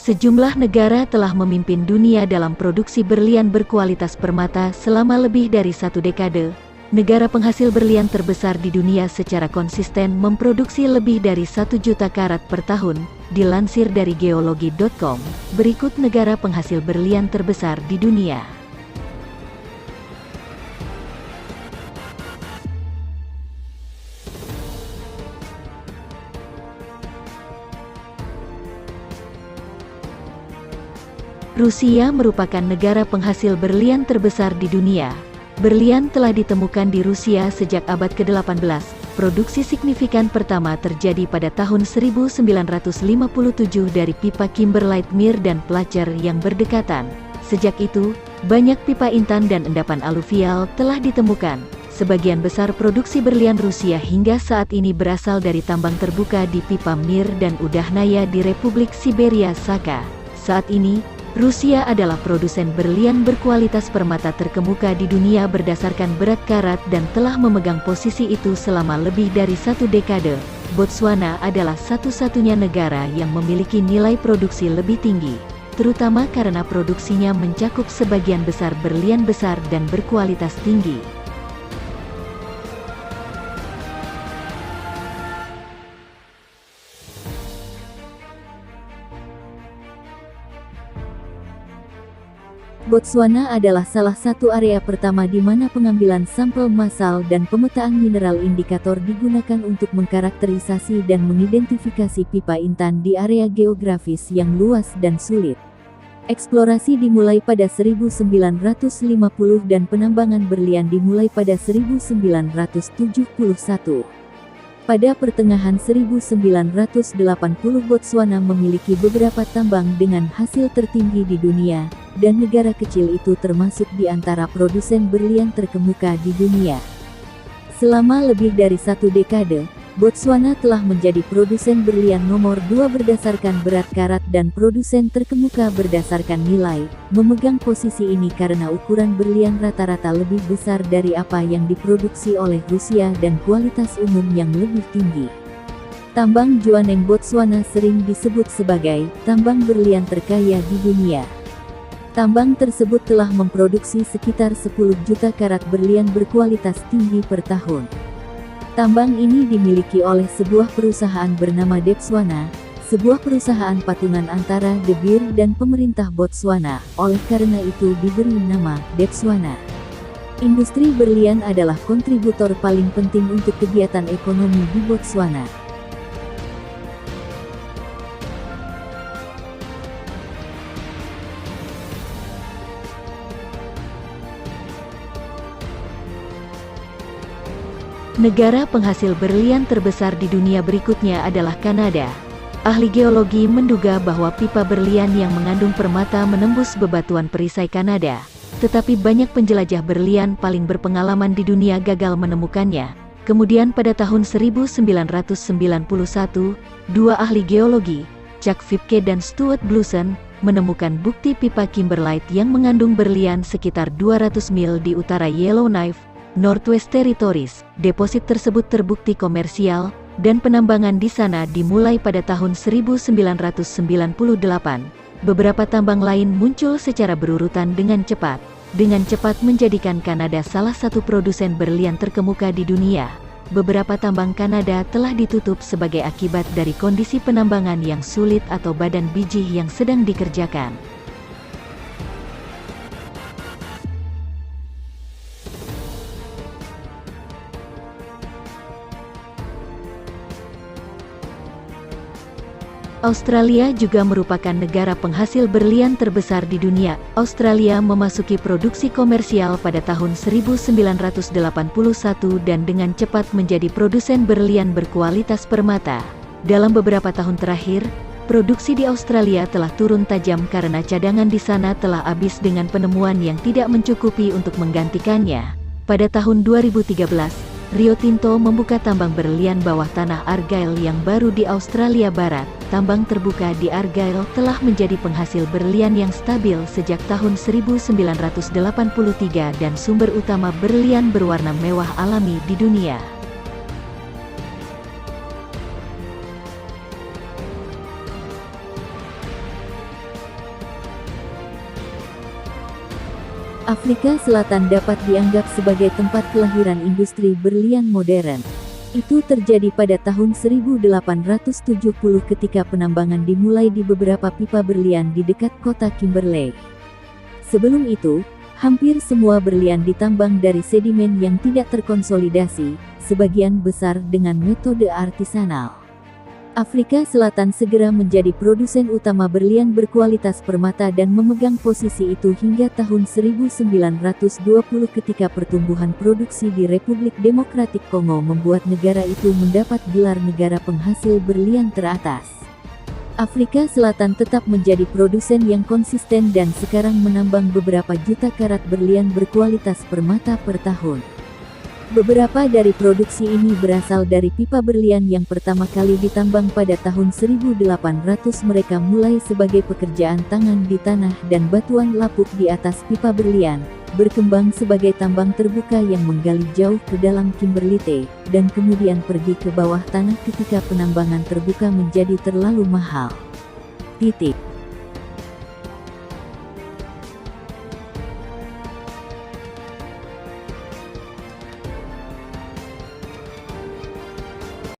Sejumlah negara telah memimpin dunia dalam produksi berlian berkualitas permata selama lebih dari 1 dekade. Negara penghasil berlian terbesar di dunia secara konsisten memproduksi lebih dari 1 juta karat per tahun, dilansir dari geologi.com. Berikut negara penghasil berlian terbesar di dunia. Rusia merupakan negara penghasil berlian terbesar di dunia. Berlian telah ditemukan di Rusia sejak abad ke-18. Produksi signifikan pertama terjadi pada tahun 1957 dari pipa kimberlite Mir dan Placer yang berdekatan. Sejak itu, banyak pipa intan dan endapan aluvial telah ditemukan. Sebagian besar produksi berlian Rusia hingga saat ini berasal dari tambang terbuka di pipa Mir dan Udakhnaya di Republik Siberia Sakha. Saat ini, Rusia adalah produsen berlian berkualitas permata terkemuka di dunia berdasarkan berat karat dan telah memegang posisi itu selama lebih dari 1 dekade. Botswana adalah satu-satunya negara yang memiliki nilai produksi lebih tinggi, terutama karena produksinya mencakup sebagian besar berlian besar dan berkualitas tinggi. Botswana adalah salah satu area pertama di mana pengambilan sampel massal dan pemetaan mineral indikator digunakan untuk mengkarakterisasi dan mengidentifikasi pipa intan di area geografis yang luas dan sulit. Eksplorasi dimulai pada 1950 dan penambangan berlian dimulai pada 1971. Pada pertengahan 1980 Botswana memiliki beberapa tambang dengan hasil tertinggi di dunia, dan negara kecil itu termasuk di antara produsen berlian terkemuka di dunia. Selama lebih dari 1 dekade, Botswana telah menjadi produsen berlian nomor 2 berdasarkan berat karat dan produsen terkemuka berdasarkan nilai, memegang posisi ini karena ukuran berlian rata-rata lebih besar dari apa yang diproduksi oleh Rusia dan kualitas umum yang lebih tinggi. Tambang Jwaneng Botswana sering disebut sebagai tambang berlian terkaya di dunia. Tambang tersebut telah memproduksi sekitar 10 juta karat berlian berkualitas tinggi per tahun. Tambang ini dimiliki oleh sebuah perusahaan bernama Debswana, sebuah perusahaan patungan antara De Beer dan pemerintah Botswana, oleh karena itu diberi nama Debswana. Industri berlian adalah kontributor paling penting untuk kegiatan ekonomi di Botswana. Negara penghasil berlian terbesar di dunia berikutnya adalah Kanada. Ahli geologi menduga bahwa pipa berlian yang mengandung permata menembus bebatuan perisai Kanada, tetapi banyak penjelajah berlian paling berpengalaman di dunia gagal menemukannya. Kemudian pada tahun 1991, dua ahli geologi, Chuck Vipke dan Stuart Blusen, menemukan bukti pipa kimberlite yang mengandung berlian sekitar 200 mil di utara Yellowknife, Northwest Territories. Deposit tersebut terbukti komersial, dan penambangan di sana dimulai pada tahun 1998. Beberapa tambang lain muncul secara berurutan dengan cepat menjadikan Kanada salah satu produsen berlian terkemuka di dunia. Beberapa tambang Kanada telah ditutup sebagai akibat dari kondisi penambangan yang sulit atau badan biji yang sedang dikerjakan. Australia juga merupakan negara penghasil berlian terbesar di dunia. Australia memasuki produksi komersial pada tahun 1981 dan dengan cepat menjadi produsen berlian berkualitas permata. Dalam beberapa tahun terakhir, produksi di Australia telah turun tajam karena cadangan di sana telah habis dengan penemuan yang tidak mencukupi untuk menggantikannya. Pada tahun 2013, Rio Tinto membuka tambang berlian bawah tanah Argyle yang baru di Australia Barat. Tambang terbuka di Argyle telah menjadi penghasil berlian yang stabil sejak tahun 1983 dan sumber utama berlian berwarna mewah alami di dunia. Afrika Selatan dapat dianggap sebagai tempat kelahiran industri berlian modern. Itu terjadi pada tahun 1870 ketika penambangan dimulai di beberapa pipa berlian di dekat kota Kimberley. Sebelum itu, hampir semua berlian ditambang dari sedimen yang tidak terkonsolidasi, sebagian besar dengan metode artisanal. Afrika Selatan segera menjadi produsen utama berlian berkualitas permata dan memegang posisi itu hingga tahun 1920 ketika pertumbuhan produksi di Republik Demokratik Kongo membuat negara itu mendapat gelar negara penghasil berlian teratas. Afrika Selatan tetap menjadi produsen yang konsisten dan sekarang menambang beberapa juta karat berlian berkualitas permata per tahun. Beberapa dari produksi ini berasal dari pipa berlian yang pertama kali ditambang pada tahun 1800. Mereka mulai sebagai pekerjaan tangan di tanah dan batuan lapuk di atas pipa berlian, berkembang sebagai tambang terbuka yang menggali jauh ke dalam Kimberley, dan kemudian pergi ke bawah tanah ketika penambangan terbuka menjadi terlalu mahal.